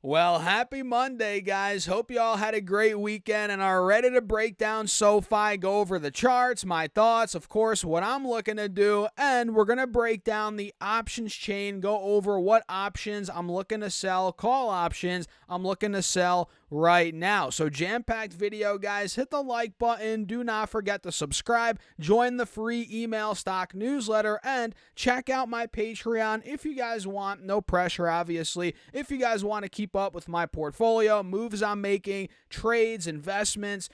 Well, happy Monday, guys. Hope you all had a great weekend and are ready to break down SoFi, go over the charts, my thoughts, of course, what I'm looking to do, and we're going to break down the options chain, go over what options I'm looking to sell, call options I'm looking to sell right now. So jam-packed video, guys. Hit the like button. Do not forget to subscribe, join the free email stock newsletter, and check out my Patreon if you guys want. No pressure, obviously. If you guys want to keep up with my portfolio, moves I'm making, trades, investments,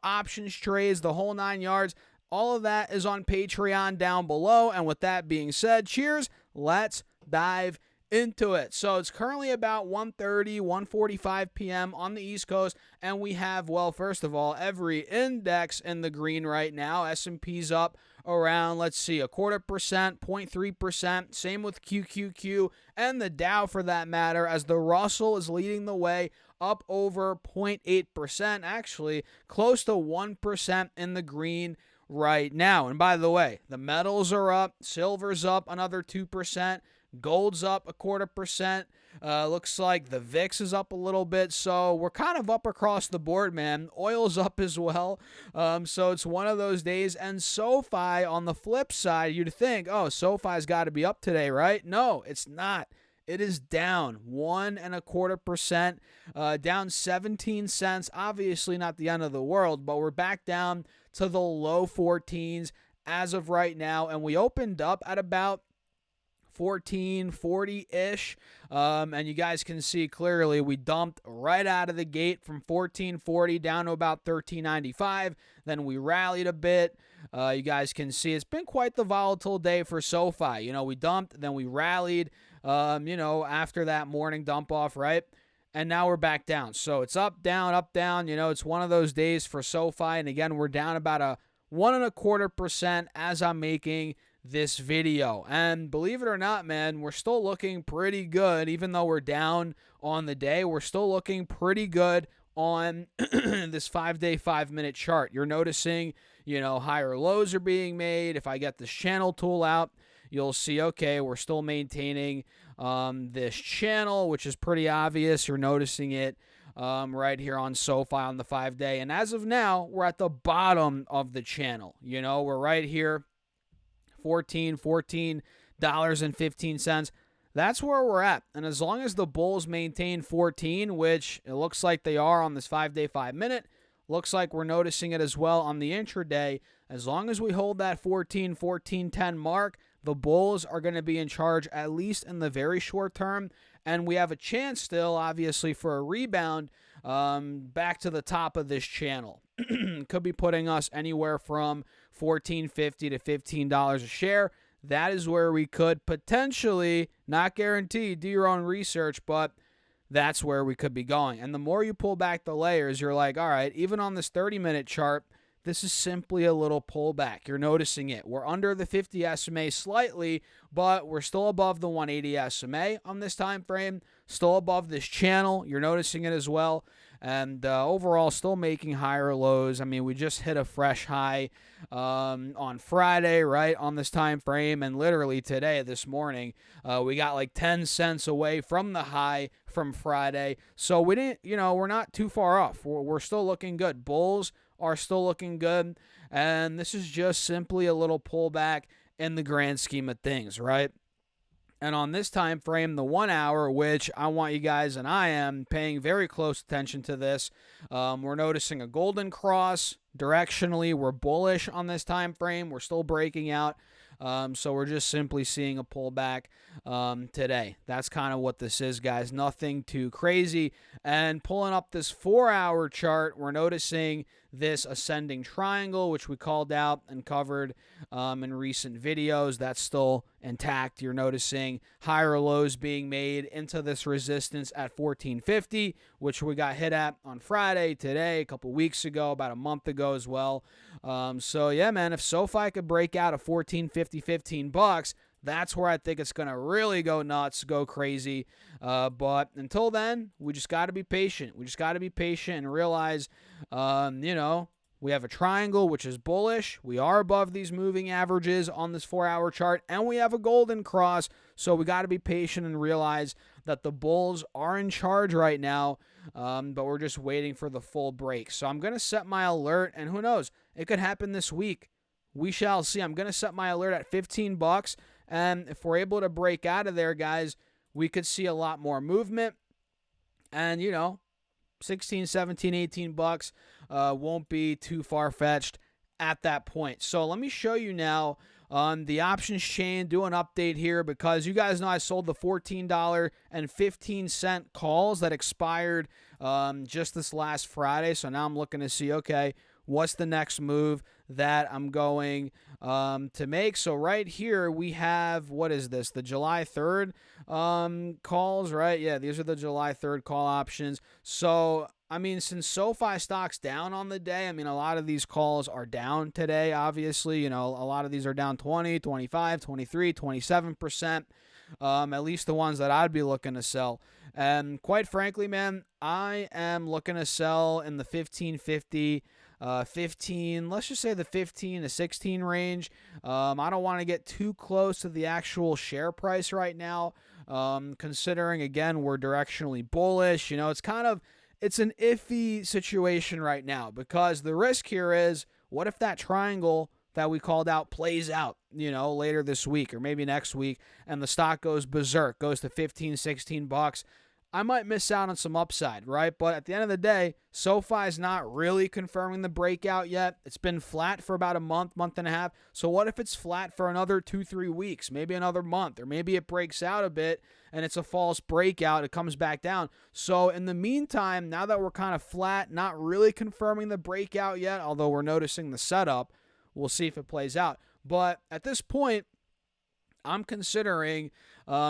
options trades, the whole 9 yards. All of that is on Patreon down below. And with that being said, cheers. Let's dive into it. So it's currently about 1:30, 1:45 p.m. on the East Coast, and we have, well, first of all, every index in the green right now. S&P's up around, let's see, 0.25%, 0.3%. Same with QQQ and the Dow for that matter, as the Russell is leading the way, up over 0.8%, actually close to 1% in the green right now. And by the way, the metals are up, silver's up another 2%. Gold's up 0.25%. Looks like the VIX is up a little bit. So we're kind of up across the board, man. Oil's up as well. So it's one of those days. And SoFi, on the flip side, you'd think, oh, SoFi's got to be up today, right? No, it's not. It is down 1.25%, down 17 cents. Obviously not the end of the world, but we're back down to the low 14s as of right now. And we opened up at about 1440-ish, and you guys can see clearly we dumped right out of the gate from 1440 down to about 1395. Then we rallied a bit. You guys can see it's been quite the volatile day for SoFi. We dumped, then we rallied, after that morning dump off, right? And now we're back down. So it's up, down, up, down. It's one of those days for SoFi. And again, we're down about a 1.25% as I'm making this video. And believe it or not, man, we're still looking pretty good. Even though we're down on the day, we're still looking pretty good on this 5-day, 5-minute chart. You're noticing, higher lows are being made. If I get this channel tool out, you'll see, okay, we're still maintaining this channel, which is pretty obvious. You're noticing it right here on SoFi on the 5-day. And as of now, we're at the bottom of the channel. We're right here, $14.15. That's where we're at. And as long as the bulls maintain 14, which it looks like they are on this 5-day, 5-minute, looks like we're noticing it as well on the intraday. As long as we hold that 14.10 mark, the bulls are going to be in charge, at least in the very short term. And we have a chance still, obviously, for a rebound back to the top of this channel. Could be putting us anywhere from $14.50 to $15 a share. That is where we could potentially, not guaranteed, do your own research, but that's where we could be going. And the more you pull back the layers, you're like, all right, even on this 30-minute chart, this is simply a little pullback. You're noticing it. We're under the 50 SMA slightly, but we're still above the 180 SMA on this time frame, still above this channel. You're noticing it as well. And overall, still making higher lows. I mean, we just hit a fresh high on Friday, right, on this time frame. And literally today, this morning, we got like 10 cents away from the high from Friday. So we didn't, we're not too far off. We're still looking good. Bulls are still looking good. And this is just simply a little pullback in the grand scheme of things, right? And on this time frame, the 1 hour, which I want you guys, and I am paying very close attention to this, we're noticing a golden cross. Directionally, we're bullish on this time frame. We're still breaking out. So we're just simply seeing a pullback today. That's kind of what this is, guys. Nothing too crazy. And pulling up this 4-hour chart, we're noticing this ascending triangle, which we called out and covered in recent videos. That's still intact. You're noticing higher lows being made into this resistance at 1450, which we got hit at on Friday, today, a couple weeks ago, about a month ago as well. So yeah, man, if SoFi could break out of 1450, $15, that's where I think it's going to really go nuts, go crazy. But until then, we just got to be patient. We just got to be patient and realize, we have a triangle, which is bullish. We are above these moving averages on this 4-hour chart, and we have a golden cross. So we got to be patient and realize that the Bulls are in charge right now, but we're just waiting for the full break. So I'm going to set my alert, and who knows? It could happen this week. We shall see. I'm going to set my alert at $15, and if we're able to break out of there, guys, we could see a lot more movement. And, 16, 17, $18 won't be too far-fetched at that point. So let me show you now on the options chain, do an update here because you guys know I sold the $14.15 calls that expired just this last Friday. So now I'm looking to see, okay, what's the next move that I'm going to make. So right here we have, what is this, the July 3rd calls, right? Yeah, these are the July 3rd call options. So, since SoFi stock's down on the day, a lot of these calls are down today, obviously. A lot of these are down 20, 25, 23, 27%, at least the ones that I'd be looking to sell. And quite frankly, man, I am looking to sell in the 1550 15, let's just say the 15 to 16 range. I don't want to get too close to the actual share price right now, considering, again, we're directionally bullish. It's an iffy situation right now because the risk here is, what if that triangle that we called out plays out, later this week or maybe next week, and the stock goes berserk, goes to 15, $16. I might miss out on some upside, right? But at the end of the day, SoFi is not really confirming the breakout yet. It's been flat for about a month and a half. So what if it's flat for another 2-3 weeks, maybe another month, or maybe it breaks out a bit and it's a false breakout, it comes back down. So in the meantime, now that we're kind of flat, not really confirming the breakout yet, although we're noticing the setup, we'll see if it plays out. But at this point, I'm considering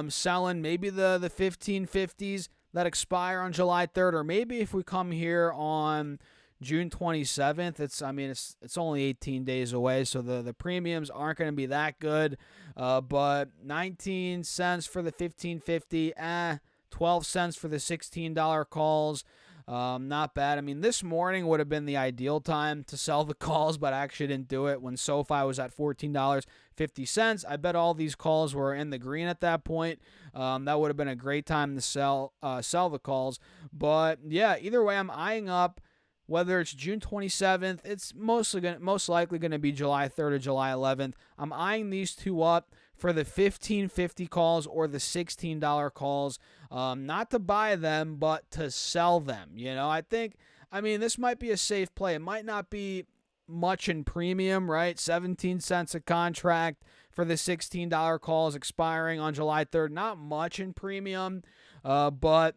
selling maybe the 1550s that expire on July 3rd, or maybe if we come here on June 27th, it's only 18 days away, so the premiums aren't going to be that good. But 19 cents for the 1550, 12 cents for the $16 calls. Not bad. This morning would have been the ideal time to sell the calls, but I actually didn't do it when SoFi was at $14.50. I bet all these calls were in the green at that point. That would have been a great time to sell the calls. But yeah, either way, I'm eyeing up whether it's June 27th. It's most likely going to be July 3rd or July 11th. I'm eyeing these two up for the 1550 calls or the $16 calls. Not to buy them, but to sell them. I think, this might be a safe play. It might not be much in premium, right? 17 cents a contract for the $16 calls expiring on July 3rd. Not much in premium, but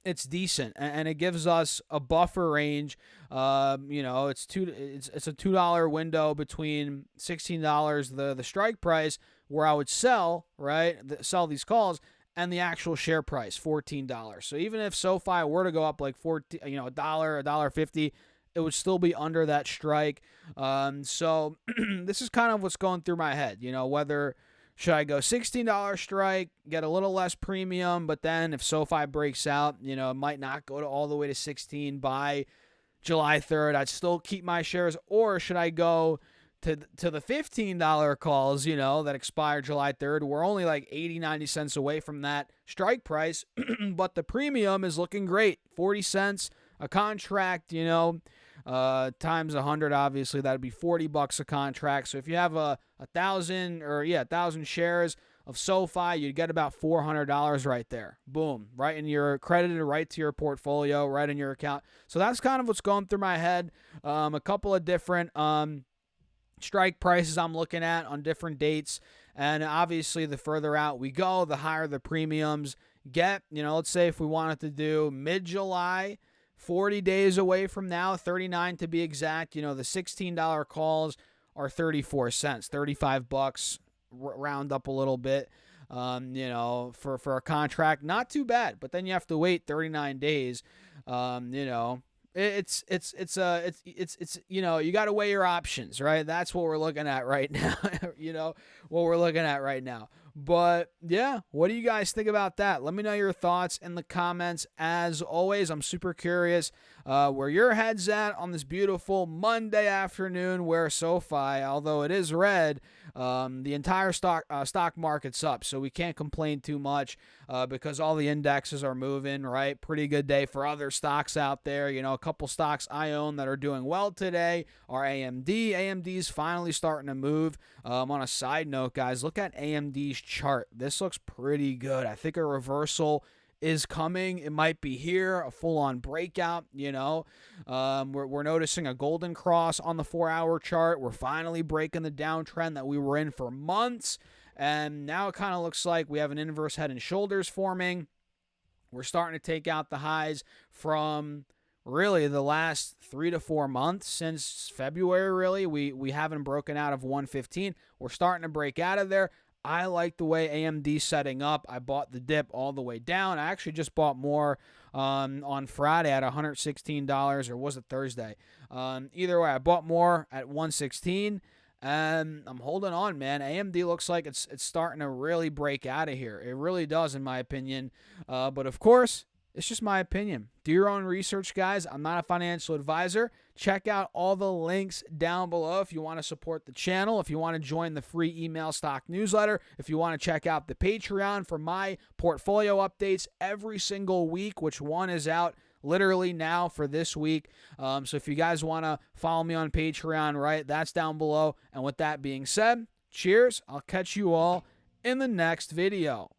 it's decent, and it gives us a buffer range. It's a $2 window between $16, the strike price, where I would sell these calls, and the actual share price, $14. So even if SoFi were to go up like $1.50, it would still be under that strike. So this is kind of what's going through my head. Whether should I go $16 strike, get a little less premium, but then if SoFi breaks out, it might not go all the way to 16 by July 3rd. I'd still keep my shares, or should I go to the $15 calls, that expire July 3rd? We're only like 80, 90 cents away from that strike price, but the premium is looking great. 40 cents a contract, times 100, obviously that'd be $40 a contract. So if you have a 1,000 shares of SoFi, you'd get about $400 right there. Boom, right in your credited right to your portfolio, right in your account. So that's kind of what's going through my head. A couple of different strike prices I'm looking at on different dates, and obviously the further out we go, the higher the premiums get. Let's say if we wanted to do mid-July, 40 days away from now, 39 to be exact, the $16 calls are 34 cents, $35, round up a little bit, for a contract. Not too bad, but then you have to wait 39 days. It's you got to weigh your options, right? That's what we're looking at right now. But yeah, what do you guys think about that? Let me know your thoughts in the comments. As always, I'm super curious where your head's at on this beautiful Monday afternoon, where SoFi, although it is red, The entire stock market's up, so we can't complain too much because all the indexes are moving, right? Pretty good day for other stocks out there. You know, a couple stocks I own that are doing well today are AMD. AMD's finally starting to move. On a side note, guys, look at AMD's chart. This looks pretty good. I think a reversal is coming. It might be here, a full-on breakout, you know. We're noticing a golden cross on the 4-hour chart. We're finally breaking the downtrend that we were in for months, and now it kind of looks like we have an inverse head and shoulders forming. We're starting to take out the highs from really the last 3 to 4 months. Since February, really, we haven't broken out of 115. We're starting to break out of there. I like the way AMD's setting up. I bought the dip all the way down. I actually just bought more on Friday at $116, or was it Thursday? Either way, I bought more at 116, and I'm holding on, man. AMD looks like it's starting to really break out of here. It really does, in my opinion. But of course, it's just my opinion. Do your own research, guys. I'm not a financial advisor. Check out all the links down below if you want to support the channel, if you want to join the free email stock newsletter, if you want to check out the Patreon for my portfolio updates every single week, which one is out literally now for this week. So if you guys want to follow me on Patreon, right, that's down below. And with that being said, cheers. I'll catch you all in the next video.